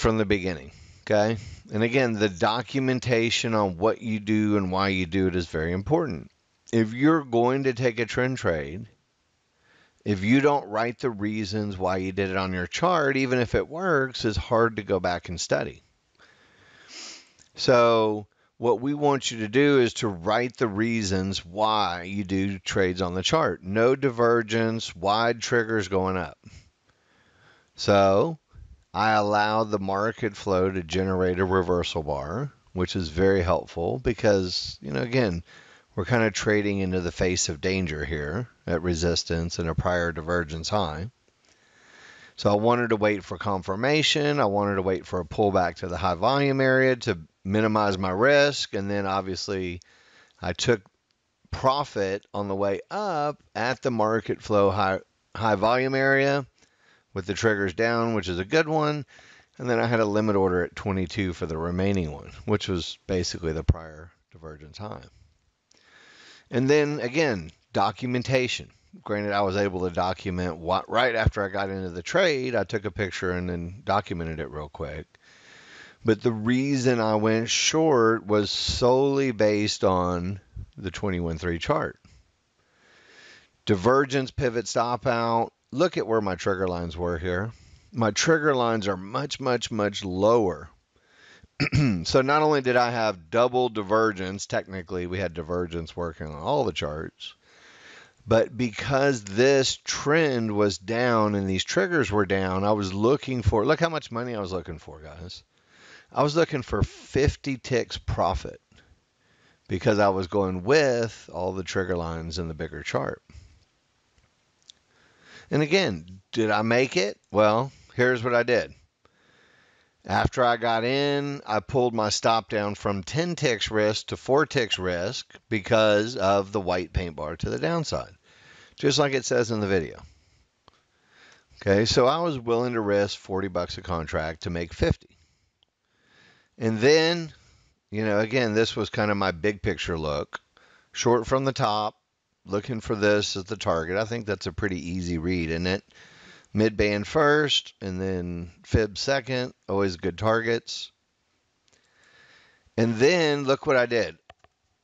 from the beginning. Okay. And again, the documentation on what you do and why you do it is very important. If you're going to take a trend trade, if you don't write the reasons why you did it on your chart, even if it works, it's hard to go back and study. So what we want you to do is to write the reasons why you do trades on the chart. No divergence, wide triggers going up. So I allow the market flow to generate a reversal bar, which is very helpful because, again, we're kind of trading into the face of danger here at resistance and a prior divergence high. So I wanted to wait for confirmation. I wanted to wait for a pullback to the high volume area to minimize my risk. And then obviously I took profit on the way up at the market flow high volume area with the triggers down, which is a good one. And then I had a limit order at 22 for the remaining one, which was basically the prior divergence high. And then again, documentation. Granted, I was able to document what right after I got into the trade. I took a picture and then documented it real quick. But the reason I went short was solely based on the 21-3 chart. Divergence, pivot, stop out. Look at where my trigger lines were here. My trigger lines are much, much, much lower. So not only did I have double divergence, technically we had divergence working on all the charts, but because this trend was down and these triggers were down, I was looking for, look how much money I was looking for, guys. I was looking for 50 ticks profit because I was going with all the trigger lines in the bigger chart. And again, did I make it? Well, here's what I did. After I got in, I pulled my stop down from 10 ticks risk to 4 ticks risk because of the white paint bar to the downside, just like it says in the video. Okay, so I was willing to risk 40 bucks a contract to make 50. And then, again, this was kind of my big picture look. Short from the top, looking for this as the target. I think that's a pretty easy read, isn't it? Mid-band first, and then fib second, always good targets. And then look what I did.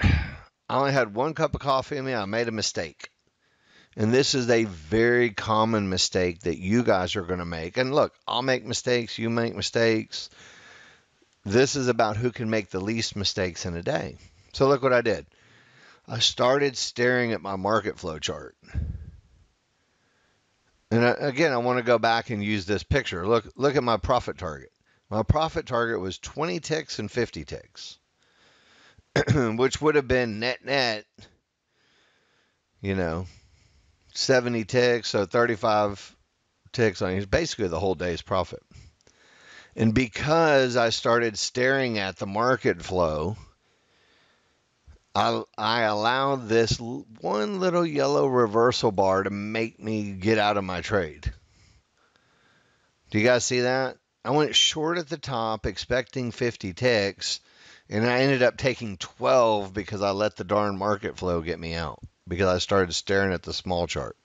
I only had 1 cup of coffee in me. I made a mistake. And this is a very common mistake that you guys are going to make. And look, I'll make mistakes. You make mistakes. This is about who can make the least mistakes in a day. So look what I did. I started staring at my market flow chart. And again, I want to go back and use this picture. Look at my profit target. My profit target was 20 ticks and 50 ticks, which would have been net, 70 ticks, so 35 ticks on basically the whole day's profit. And because I started staring at the market flow, I allowed this one little yellow reversal bar to make me get out of my trade. Do you guys see that? I went short at the top expecting 50 ticks, and I ended up taking 12 because I let the darn market flow get me out because I started staring at the small chart.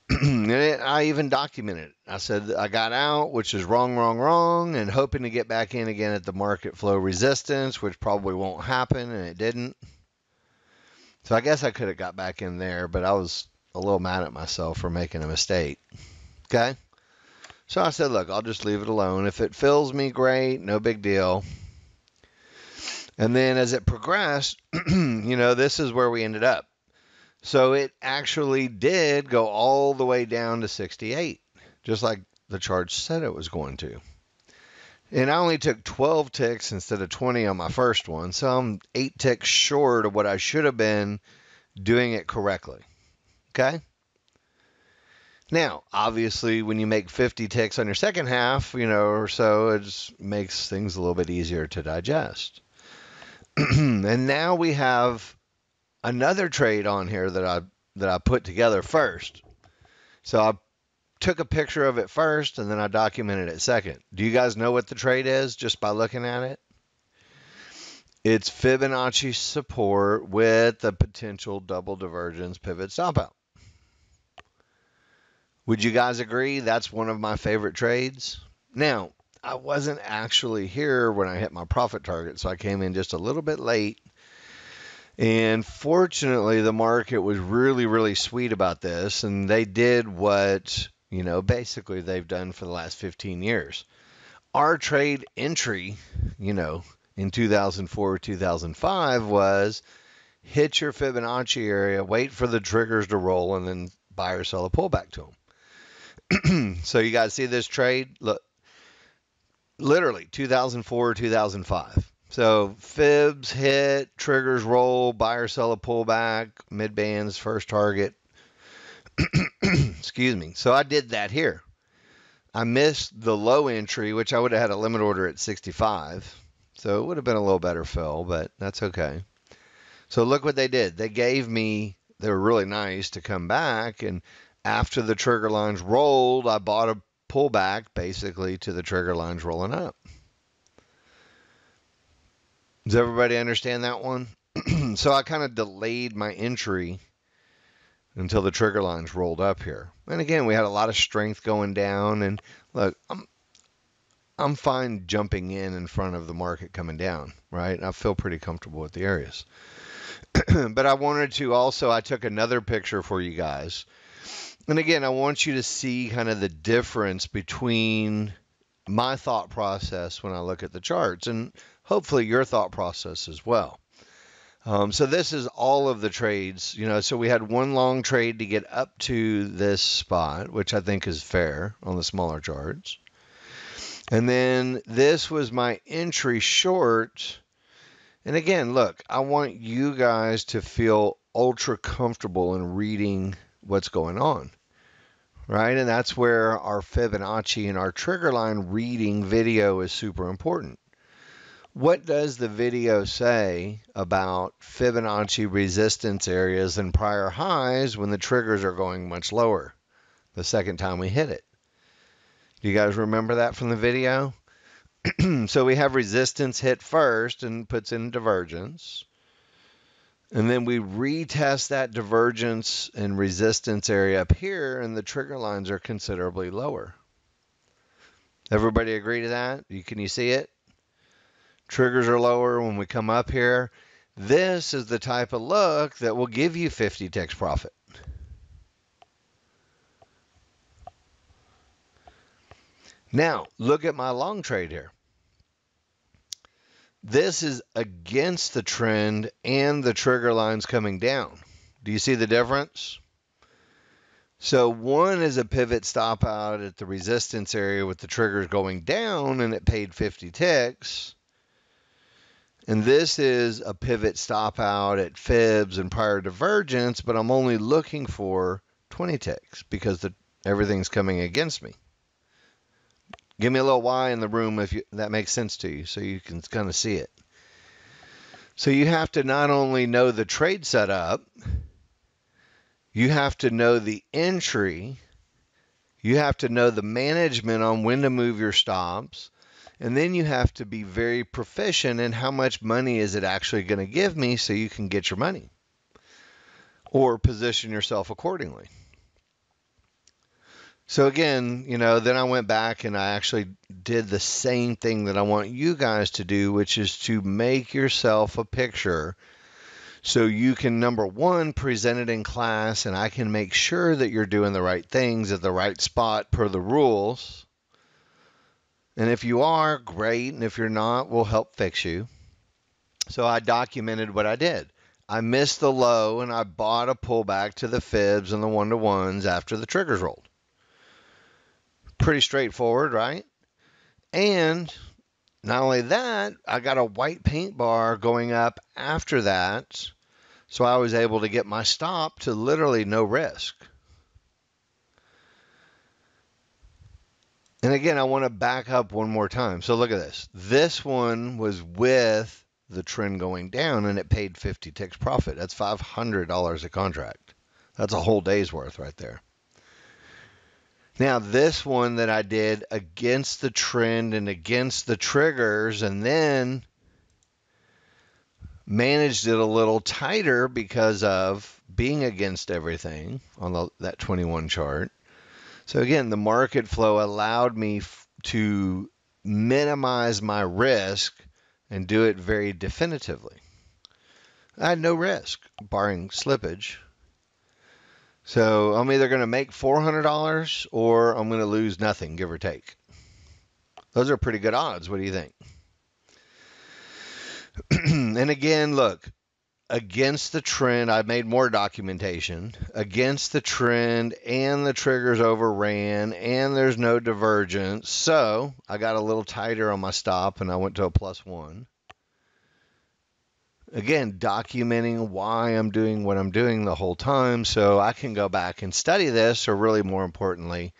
And I even documented it. I said I got out, which is wrong, and hoping to get back in again at the market flow resistance, which probably won't happen, and it didn't. So I guess I could have got back in there, but I was a little mad at myself for making a mistake. Okay? So I said, look, I'll just leave it alone. If it fills me, great, no big deal. And then as it progressed, this is where we ended up. So it actually did go all the way down to 68, just like the chart said it was going to. And I only took 12 ticks instead of 20 on my first one, so I'm 8 ticks short of what I should have been doing it correctly. Okay? Now, obviously, when you make 50 ticks on your second half, or so, it just makes things a little bit easier to digest. And now we have another trade on here that I put together first. So I took a picture of it first, and then I documented it second. Do you guys know what the trade is just by looking at it? It's Fibonacci support with the potential double divergence pivot stop out. Would you guys agree that's one of my favorite trades? Now, I wasn't actually here when I hit my profit target, so I came in just a little bit late. And fortunately, the market was really, really sweet about this, and they did what, basically they've done for the last 15 years. Our trade entry, in 2004, 2005 was hit your Fibonacci area, wait for the triggers to roll, and then buy or sell a pullback to them. So you guys see this trade? Look, literally 2004, 2005. So fibs hit, triggers roll, buy or sell a pullback, mid bands, first target. Excuse me. So I did that here. I missed the low entry, which I would have had a limit order at 65. So it would have been a little better fill, but that's okay. So look what they did. They were really nice to come back. And after the trigger lines rolled, I bought a pullback basically to the trigger lines rolling up. Does everybody understand that one? So I kind of delayed my entry until the trigger lines rolled up here. And again, we had a lot of strength going down. And look, I'm fine jumping in front of the market coming down, right? I feel pretty comfortable with the areas. But I wanted to also, I took another picture for you guys. And again, I want you to see kind of the difference between my thought process when I look at the charts, and hopefully your thought process as well. So this is all of the trades, so we had one long trade to get up to this spot, which I think is fair on the smaller charts. And then this was my entry short. And again, look, I want you guys to feel ultra comfortable in reading what's going on, right? And that's where our Fibonacci and our trigger line reading video is super important. What does the video say about Fibonacci resistance areas and prior highs when the triggers are going much lower the second time we hit it? Do you guys remember that from the video? So we have resistance hit first and puts in divergence. And then we retest that divergence and resistance area up here, and the trigger lines are considerably lower. Everybody agree to that? Can you see it? Triggers are lower when we come up here. This is the type of look that will give you 50 ticks profit. Now, look at my long trade here. This is against the trend and the trigger lines coming down. Do you see the difference? So one is a pivot stop out at the resistance area with the triggers going down, and it paid 50 ticks. And this is a pivot stop out at fibs and prior divergence, but I'm only looking for 20 ticks because everything's coming against me. Give me a little Y in the room if that makes sense to you, so you can kind of see it. So you have to not only know the trade setup, you have to know the entry, you have to know the management on when to move your stops, and then you have to be very proficient in how much money is it actually going to give me so you can get your money or position yourself accordingly. So again, then I went back and I actually did the same thing that I want you guys to do, which is to make yourself a picture so you can, number one, present it in class, and I can make sure that you're doing the right things at the right spot per the rules. And if you are, great. And if you're not, we'll help fix you. So I documented what I did. I missed the low and I bought a pullback to the fibs and the 1-to-1s after the triggers rolled. Pretty straightforward, right? And not only that, I got a white paint bar going up after that. So I was able to get my stop to literally no risk. And again, I want to back up one more time. So look at this. This one was with the trend going down, and it paid 50 ticks profit. That's $500 a contract. That's a whole day's worth right there. Now, this one that I did against the trend and against the triggers, and then managed it a little tighter because of being against everything on that 21 chart. So again, the market flow allowed me to minimize my risk and do it very definitively. I had no risk, barring slippage. So I'm either going to make $400 or I'm going to lose nothing, give or take. Those are pretty good odds. What do you think? And again, look, against the trend, I made more documentation. Against the trend, and the triggers overran, and there's no divergence. So I got a little tighter on my stop, and I went to a +1. Again, documenting why I'm doing what I'm doing the whole time so I can go back and study this, or really more importantly,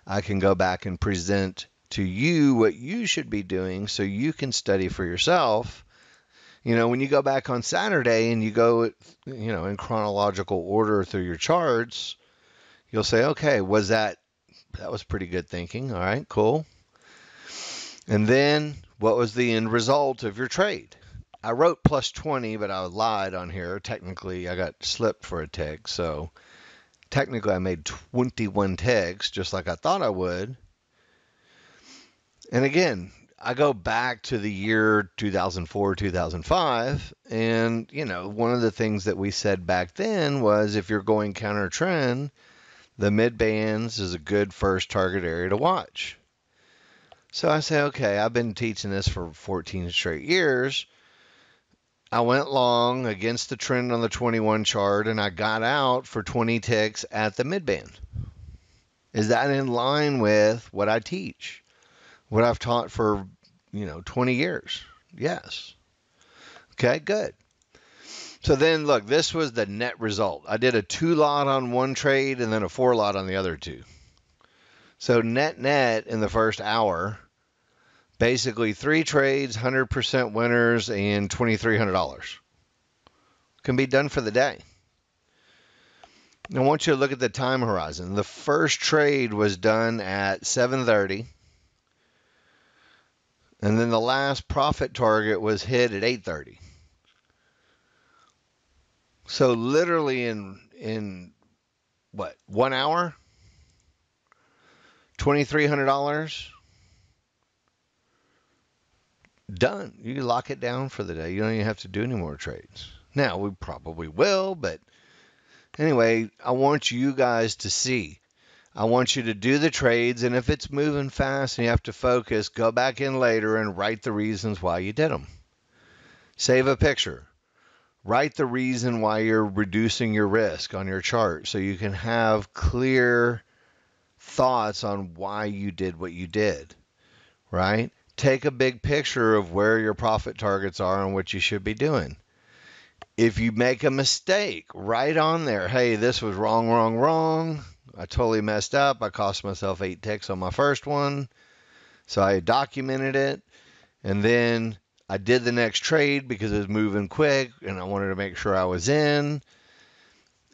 I can go back and present to you what you should be doing so you can study for yourself. You know, when you go back on Saturday and you go, in chronological order through your charts, you'll say, okay, that was pretty good thinking. All right, cool. And then what was the end result of your trade? I wrote +20, but I lied on here. Technically, I got slipped for a tick. So technically, I made 21 ticks, just like I thought I would. And again, I go back to the year 2004, 2005. And, one of the things that we said back then was if you're going counter trend, the mid bands is a good first target area to watch. So I say, okay, I've been teaching this for 14 straight years. I went long against the trend on the 21 chart, and I got out for 20 ticks at the midband. Is that in line with what I teach? What I've taught for, 20 years? Yes. Okay, good. So then, look, this was the net result. I did a 2 lot on one trade and then a 4 lot on the other two. So net in the first hour, basically 3 trades, 100% winners, and $2,300. Can be done for the day. I want you to look at the time horizon. The first trade was done at 7:30, and then the last profit target was hit at 8:30. So literally in what, 1 hour, $2,300 done. You lock it down for the day. You don't even have to do any more trades. Now, we probably will, but anyway, I want you guys to see. I want you to do the trades, and if it's moving fast and you have to focus, go back in later and write the reasons why you did them. Save a picture. Write the reason why you're reducing your risk on your chart so you can have clear thoughts on why you did what you did, right? Take a big picture of where your profit targets are and what you should be doing. If you make a mistake, write on there, hey, this was wrong. I totally messed up. I cost myself 8 ticks on my first one. So I documented it. And then I did the next trade because it was moving quick and I wanted to make sure I was in.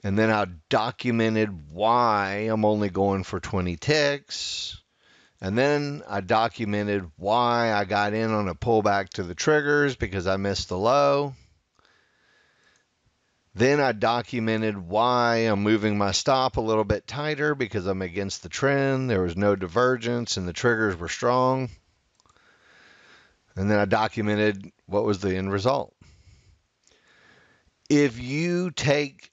And then I documented why I'm only going for 20 ticks. And then I documented why I got in on a pullback to the triggers because I missed the low. Then I documented why I'm moving my stop a little bit tighter because I'm against the trend. There was no divergence and the triggers were strong. And then I documented what was the end result. If you take,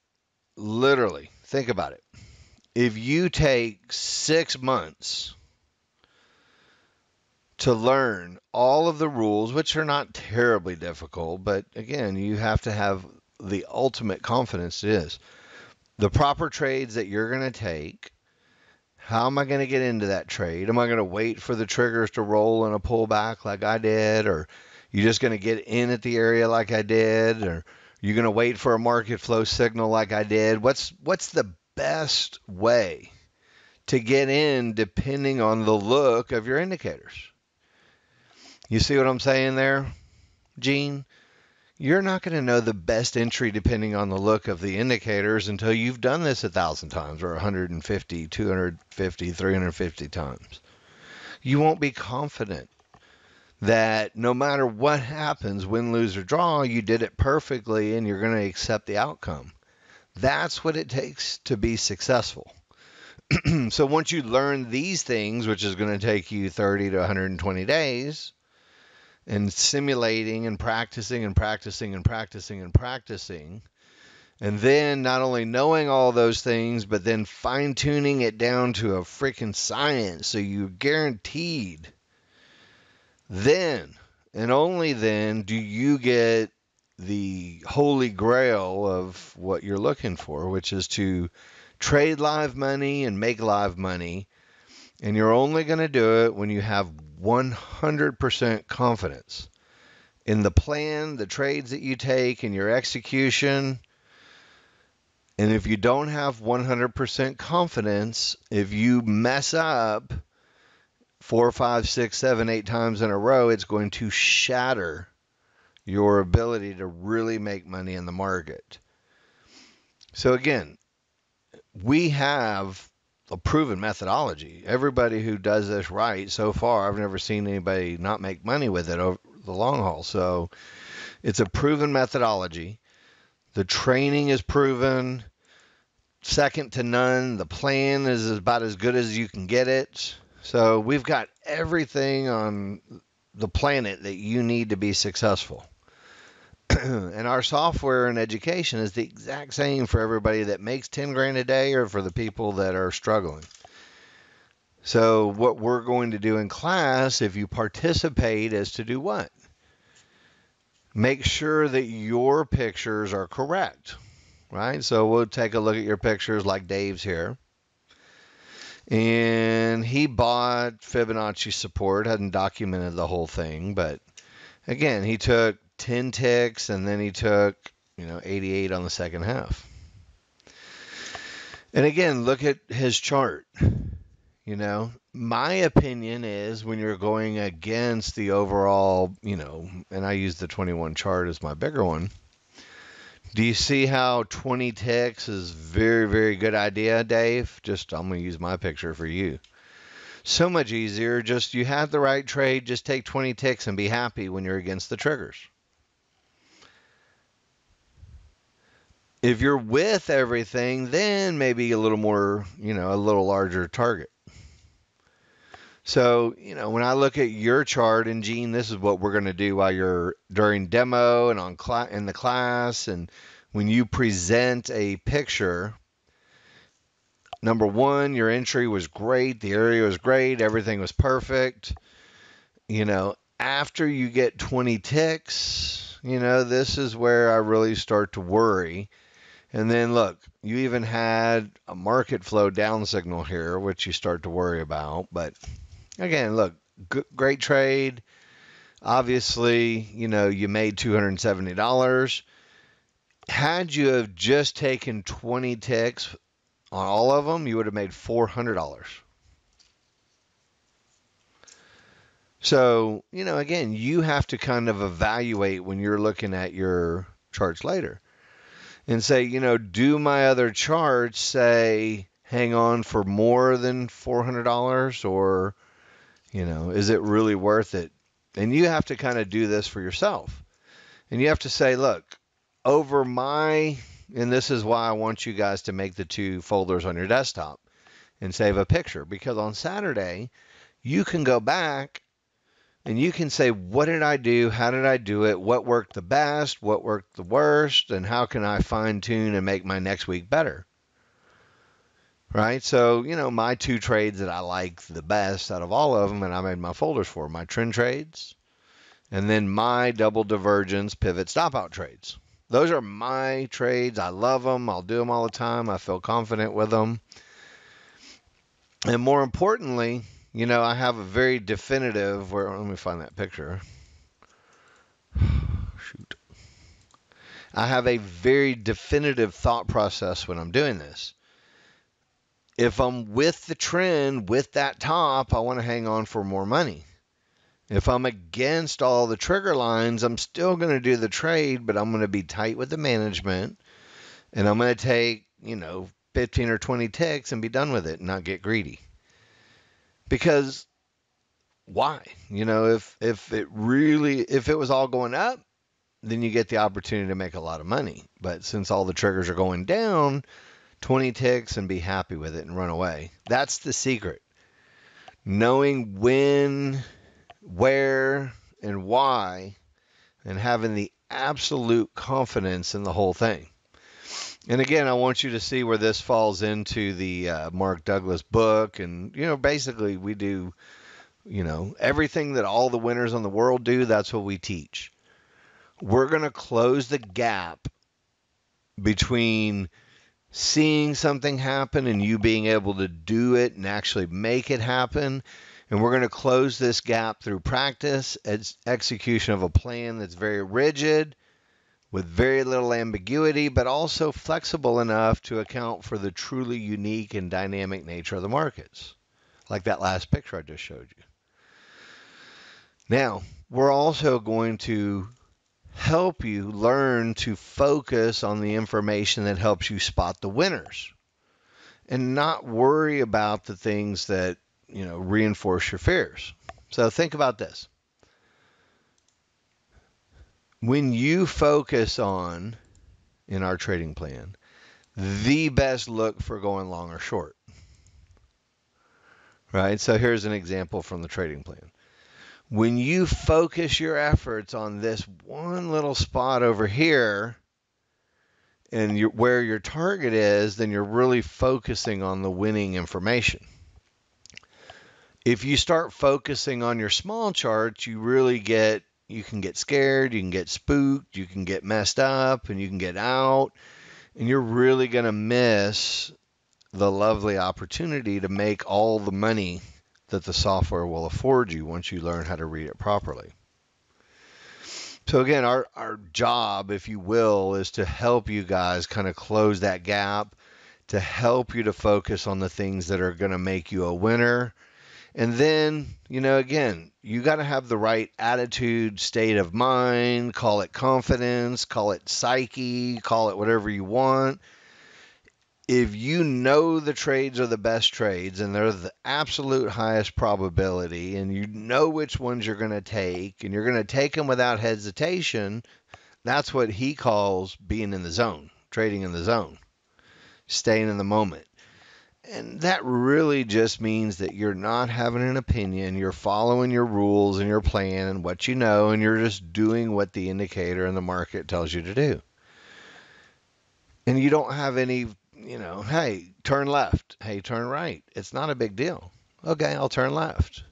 literally, think about it. If you take 6 months to learn all of the rules, which are not terribly difficult, but again, you have to have the ultimate confidence it is. The proper trades that you're going to take, how am I going to get into that trade? Am I going to wait for the triggers to roll and a pullback like I did? Or you just going to get in at the area like I did? Or you going to wait for a market flow signal like I did? What's the best way to get in depending on the look of your indicators? You see what I'm saying there, Gene? You're not going to know the best entry depending on the look of the indicators until you've done this 1,000 times or 150, 250, 350 times. You won't be confident that no matter what happens, win, lose, or draw, you did it perfectly and you're going to accept the outcome. That's what it takes to be successful. So once you learn these things, which is going to take you 30 to 120 days, and simulating and practicing and practicing and practicing and practicing, and then not only knowing all those things, but then fine tuning it down to a freaking science so you're guaranteed, then and only then do you get the holy grail of what you're looking for, which is to trade live money and make live money. And you're only going to do it when you have 100% confidence in the plan, the trades that you take, and your execution. And if you don't have 100% confidence, if you mess up 4, 5, 6, 7, 8 times in a row, it's going to shatter your ability to really make money in the market. So again, we have a proven methodology. Everybody who does this right so far, I've never seen anybody not make money with it over the long haul. So it's a proven methodology. The training is proven, second to none. The plan is about as good as you can get it. So we've got everything on the planet that you need to be successful. And our software and education is the exact same for everybody that makes 10 grand a day or for the people that are struggling. So what we're going to do in class, if you participate, is to do what? Make sure that your pictures are correct, right? So we'll take a look at your pictures like Dave's here. And he bought Fibonacci support, hadn't documented the whole thing, but again, he took 10 ticks and then he took, 88 on the second half. And again, look at his chart. My opinion is when you're going against the overall, and I use the 21 chart as my bigger one. Do you see how 20 ticks is very, very good idea, Dave? I'm going to use my picture for you. So much easier. Just you have the right trade. Just take 20 ticks and be happy when you're against the triggers. If you're with everything, then maybe a little more, a little larger target. So, when I look at your chart, and Gene, this is what we're going to do while you're during demo and in the class, and when you present a picture. Number one, your entry was great, the area was great, everything was perfect. After you get 20 ticks, this is where I really start to worry. And then look, you even had a market flow down signal here, which you start to worry about. But again, look, great trade. Obviously, you made $270. Had you have just taken 20 ticks on all of them, you would have made $400. So, again, you have to kind of evaluate when you're looking at your charts later and say, do my other charts say hang on for more than $400 or, is it really worth it? And you have to kind of do this for yourself. And you have to say, look, and this is why I want you guys to make the 2 folders on your desktop and save a picture, because on Saturday, you can go back and you can say, what did I do? How did I do it? What worked the best? What worked the worst? And how can I fine tune and make my next week better? Right? So, my 2 trades that I like the best out of all of them, and I made my folders for my trend trades, and then my double divergence pivot stop out trades. Those are my trades. I love them. I'll do them all the time. I feel confident with them. And more importantly, I have a very definitive, let me find that picture. Shoot. I have a very definitive thought process when I'm doing this. If I'm with the trend, with that top, I want to hang on for more money. If I'm against all the trigger lines, I'm still going to do the trade, but I'm going to be tight with the management, and I'm going to take, 15 or 20 ticks and be done with it and not get greedy. Because why? If it was all going up, then you get the opportunity to make a lot of money. But since all the triggers are going down, 20 ticks and be happy with it and run away. That's the secret. Knowing when, where, and why, and having the absolute confidence in the whole thing. And again, I want you to see where this falls into the Mark Douglas book. And, basically we do, everything that all the winners in the world do, that's what we teach. We're going to close the gap between seeing something happen and you being able to do it and actually make it happen. And we're going to close this gap through practice, execution of a plan that's very rigid, with very little ambiguity, but also flexible enough to account for the truly unique and dynamic nature of the markets, like that last picture I just showed you. Now, we're also going to help you learn to focus on the information that helps you spot the winners and not worry about the things that, reinforce your fears. So think about this. When you focus on, in our trading plan, the best look for going long or short, right? So here's an example from the trading plan. When you focus your efforts on this one little spot over here and where your target is, then you're really focusing on the winning information. If you start focusing on your small charts, you can get scared, you can get spooked, you can get messed up, and you can get out, and you're really going to miss the lovely opportunity to make all the money that the software will afford you once you learn how to read it properly. So again, our job, if you will, is to help you guys kind of close that gap, to help you to focus on the things that are going to make you a winner. And then, again, you got to have the right attitude, state of mind, call it confidence, call it psyche, call it whatever you want. If you know the trades are the best trades and they're the absolute highest probability and you know which ones you're going to take and you're going to take them without hesitation, that's what he calls being in the zone, trading in the zone, staying in the moment. And that really just means that you're not having an opinion, you're following your rules and your plan and what you know, and you're just doing what the indicator in the market tells you to do. And you don't have any, hey, turn left, hey, turn right. It's not a big deal. Okay, I'll turn left.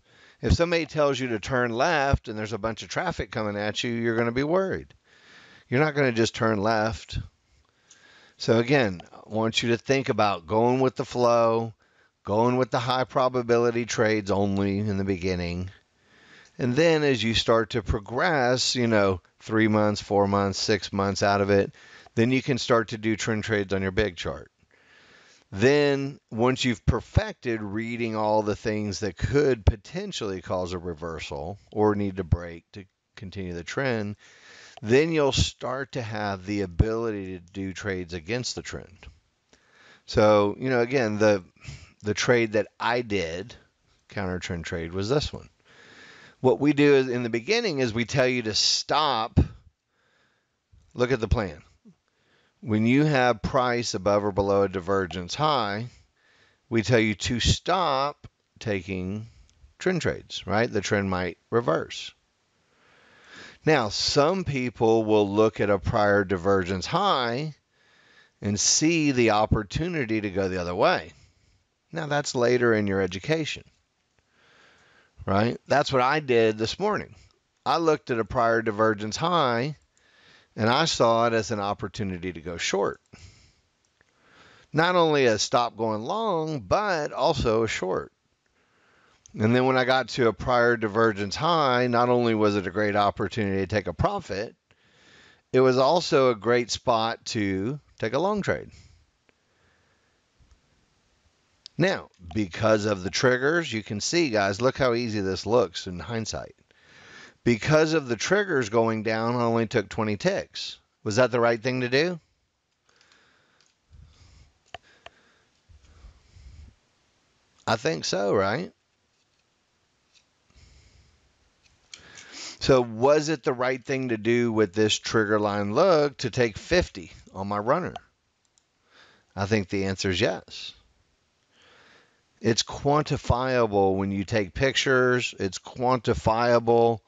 If somebody tells you to turn left and there's a bunch of traffic coming at you, you're going to be worried. You're not going to just turn left. So again, I want you to think about going with the flow, going with the high probability trades only in the beginning. And then as you start to progress, 3 months, 4 months, 6 months out of it, then you can start to do trend trades on your big chart. Then once you've perfected reading all the things that could potentially cause a reversal or need to break to continue the trend, then you'll start to have the ability to do trades against the trend. So, again, the trade that I did, counter trend trade, was this one. What we do is in the beginning is we tell you to stop. Look at the plan. When you have price above or below a divergence high, we tell you to stop taking trend trades, right? The trend might reverse. Now, some people will look at a prior divergence high and see the opportunity to go the other way. Now, that's later in your education, right? That's what I did this morning. I looked at a prior divergence high, and I saw it as an opportunity to go short. Not only a stop going long, but also a short. And then when I got to a prior divergence high, not only was it a great opportunity to take a profit, it was also a great spot to take a long trade. Now, because of the triggers, you can see, guys, look how easy this looks in hindsight. Because of the triggers going down, I only took 20 ticks. Was that the right thing to do? I think so, right? So was it the right thing to do with this trigger line look to take 50 on my runner? I think the answer is yes. It's quantifiable when you take pictures. It's quantifiable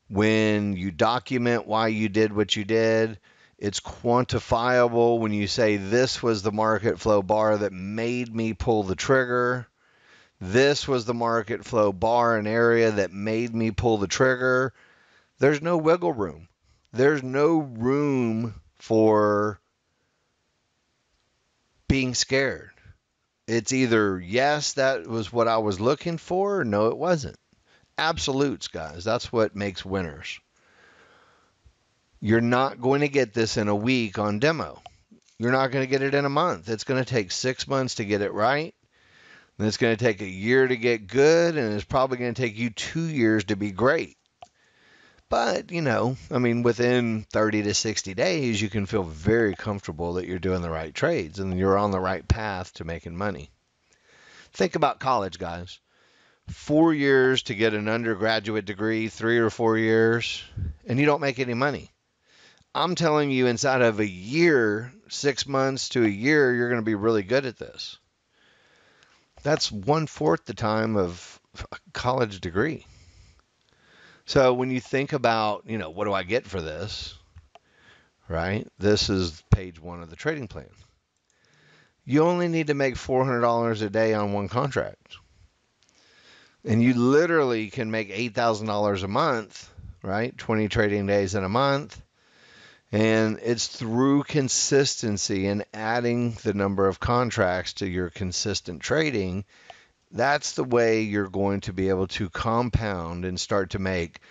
when you document why you did what you did. It's quantifiable when you say, this was the market flow bar that made me pull the trigger. This was the market flow bar and area that made me pull the trigger. There's no wiggle room. There's no room for being scared. It's either, yes, that was what I was looking for, or no, it wasn't. Absolutes, guys. That's what makes winners. You're not going to get this in a week on demo. You're not going to get it in a month. It's going to take 6 months to get it right. And it's going to take a year to get good. And it's probably going to take you 2 years to be great. But, within 30 to 60 days, you can feel very comfortable that you're doing the right trades and you're on the right path to making money. Think about college, guys. 4 years to get an undergraduate degree, 3 or 4 years, and you don't make any money. I'm telling you, inside of a year, 6 months to a year, you're going to be really good at this. That's 1/4 the time of a college degree. So when you think about, what do I get for this, right? This is page 1 of the trading plan. You only need to make $400 a day on one contract. And you literally can make $8,000 a month, right? 20 trading days in a month. And it's through consistency and adding the number of contracts to your consistent trading. That's the way you're going to be able to compound and start to make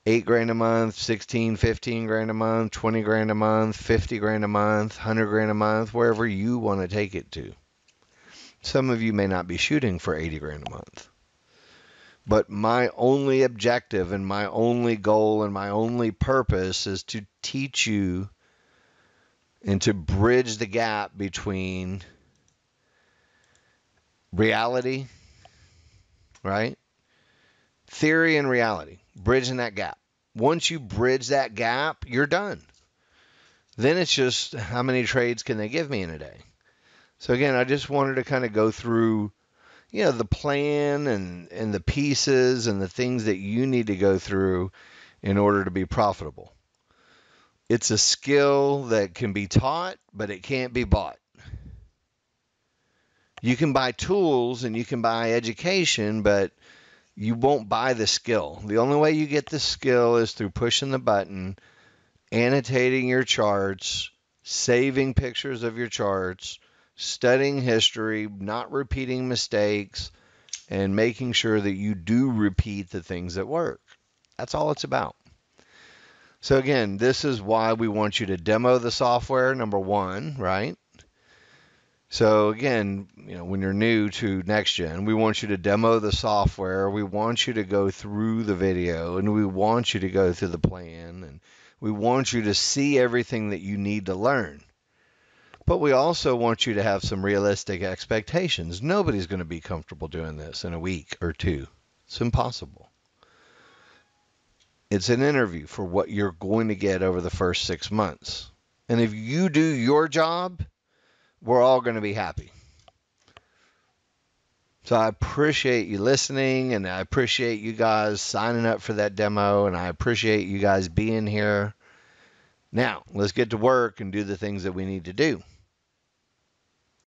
$8,000 a month, 16, 15 grand a month, 20 grand a month, 50 grand a month, 100 grand a month, wherever you want to take it to. Some of you may not be shooting for 80 grand a month. But my only objective and my only goal and my only purpose is to teach you and to bridge the gap between reality, right? Theory and reality, bridging that gap. Once you bridge that gap, you're done. Then it's just how many trades can they give me in a day? So again, I just wanted to kind of go through, the plan and the pieces and the things that you need to go through in order to be profitable. It's a skill that can be taught, but it can't be bought. You can buy tools and you can buy education, but you won't buy the skill. The only way you get the skill is through pushing the button, annotating your charts, saving pictures of your charts, studying history, not repeating mistakes, and making sure that you do repeat the things that work. That's all it's about. So again, this is why we want you to demo the software, number 1, right? So again, when you're new to Nexgen, we want you to demo the software. We want you to go through the video, and we want you to go through the plan, and we want you to see everything that you need to learn. But we also want you to have some realistic expectations. Nobody's going to be comfortable doing this in a week or 2. It's impossible. It's an interview for what you're going to get over the first 6 months. And if you do your job, we're all going to be happy. So I appreciate you listening, and I appreciate you guys signing up for that demo, and I appreciate you guys being here. Now, let's get to work and do the things that we need to do.